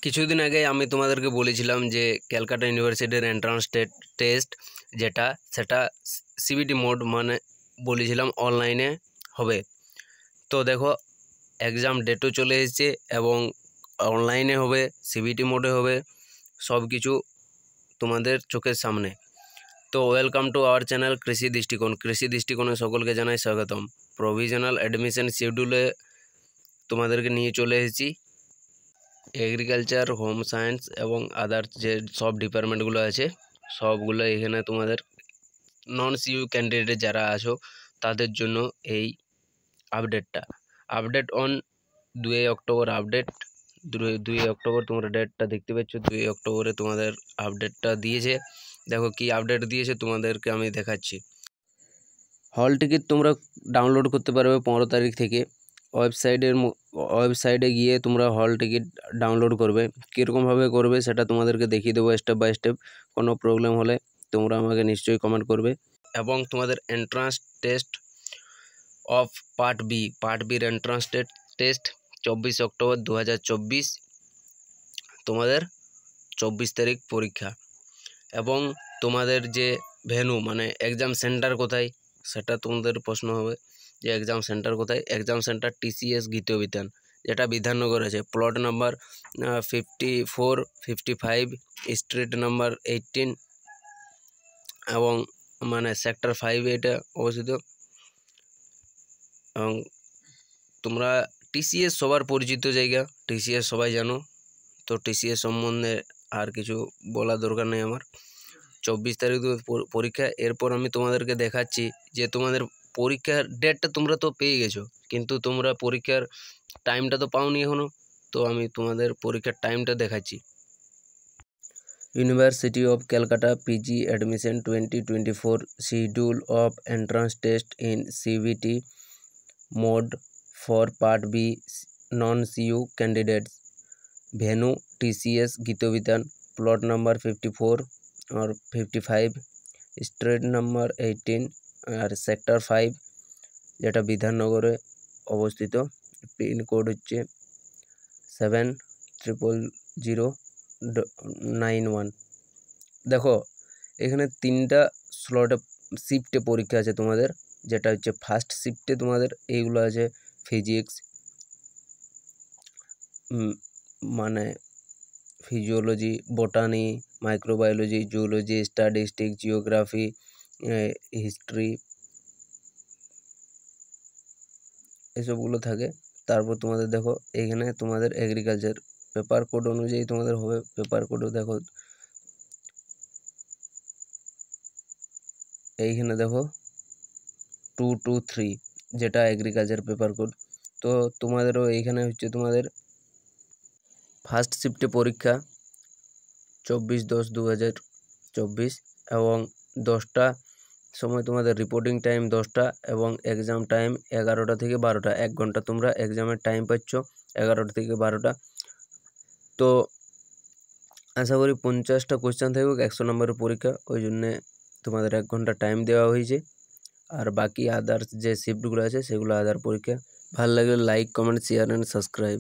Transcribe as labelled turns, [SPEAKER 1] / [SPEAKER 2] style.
[SPEAKER 1] কিছুদিন আগে আমি তোমাদেরকে বলেছিলাম যে ক্যালকাটা ইউনিভার্সিটির এন্ট্রান্স টেস্ট সেটা সিবিটি মোড মানে বলেছিলাম অনলাইনে হবে। তো দেখো এক্সাম ডেটও চলে এসেছে এবং অনলাইনে হবে, সিবিটি মোডে হবে, সব কিছু তোমাদের চোখের সামনে। তো ওয়েলকাম টু আওয়ার চ্যানেল কৃষি দৃষ্টিকোণে সকলকে জানাই স্বাগতম। প্রভিশনাল অ্যাডমিশন শিডিউলে তোমাদেরকে নিয়ে চলে এসেছি। এগ্রিকালচার, হোম সায়েন্স এবং আদার্স যে সব ডিপার্টমেন্টগুলো আছে সবগুলো এখানে তোমাদের নন সিইউ ক্যান্ডিডেট যারা আছো তাদের জন্য এই update on 2 October update. 2 October তোমরা ডেটটা দেখতে পাচ্ছ। 2 অক্টোবরে তোমাদের আপডেটটা দিয়েছে। দেখো কি আপডেট দিয়েছে তোমাদেরকে আমি দেখাচ্ছি। হল টিকিট তোমরা ডাউনলোড করতে পারবে 15 তারিখ থেকে। ওয়েবসাইটে গিয়ে তোমরা হল টিকিট ডাউনলোড করবে। কীরকমভাবে করবে সেটা তোমাদেরকে দেখিয়ে দেবো স্টেপ বাই স্টেপ। কোনো প্রবলেম হলে তোমরা আমাকে নিশ্চয়ই কমেন্ট করবে। এবং তোমাদের এন্ট্রান্স টেস্ট অফ পার্ট বির এন্ট্রান্স টেস্ট 24 অক্টোবর 2024 তোমাদের 24 তারিখ পরীক্ষা। এবং তোমাদের যে ভেন্যু মানে এক্সাম সেন্টার কোথায় সেটা তোমাদের প্রশ্ন হবে যে এক্সাম সেন্টার কোথায়। এক্সাম সেন্টার TCS গীতীয় বিতান, যেটা বিধাননগর আছে। প্লট নাম্বার 54, 55, স্ট্রিট নাম্বার 18 এবং মানে সেক্টর 5 এটা অবস্থিত। এবং তোমরা TCS সবার পরিচিত জায়গা, TCS সবাই জানো। তো TCS সম্বন্ধে আর কিছু বলার দরকার নেই আমার। 24 তারিখ পরীক্ষা। এরপর আমি তোমাদেরকে দেখাচ্ছি যে তোমাদের পরীক্ষার ডেটটা তোমরা তো পেয়ে গেছো, কিন্তু তোমরা পরীক্ষার টাইমটা তো পাওনি এখনো। তো আমি তোমাদের পরীক্ষার টাইমটা দেখাচ্ছি। University of Calcutta PG admission 2024 schedule of entrance test in CBT mode for part B non CU candidates. Venue TCS গীতীয় বিতান, প্লট নাম্বার 54 और 55, স্ট্রিট নাম্বার 18 আর সেক্টর 5 যেটা বিধাননগরে অবস্থিত। পিনকোড হচ্ছে 700091। দেখো এখানে 3টা স্লটে শিফটে পরীক্ষা আছে তোমাদের। যেটা হচ্ছে ফার্স্ট শিফটে তোমাদের এইগুলো আছে ফিজিক্স মানে physiology, বটানি, microbiology, zoology, statistics, geography, history এসবগুলো থাকে। তারপর তোমাদের দেখো এখানে তোমাদের এগ্রিকালচার পেপার কোড অনুযায়ী তোমাদের হবে। পেপার কোডও দেখো এইখানে দেখো 223 যেটা এগ্রিকালচার পেপার কোড। তো তোমাদেরও এইখানে হচ্ছে তোমাদের ফার্স্ট শিফটে পরীক্ষা 24/10/2024 এবং 10টা সময় তোমাদের রিপোর্টিং টাইম 10টা এবং এক্সাম টাইম 11টা থেকে 12টা। 1 ঘন্টা তোমরা এক্সামের টাইম পাচ্ছ 11টা থেকে 12টা। তো আশা করি 50টা কোয়েশ্চেন থাকবে, 100 নম্বরের পরীক্ষা, ওই জন্যে তোমাদের 1 ঘন্টা টাইম দেওয়া হয়েছে। আর বাকি আদার্স যে শিফটগুলো আছে সেগুলো আদার পরীক্ষা। ভালো লাগলে like, comment, share and subscribe.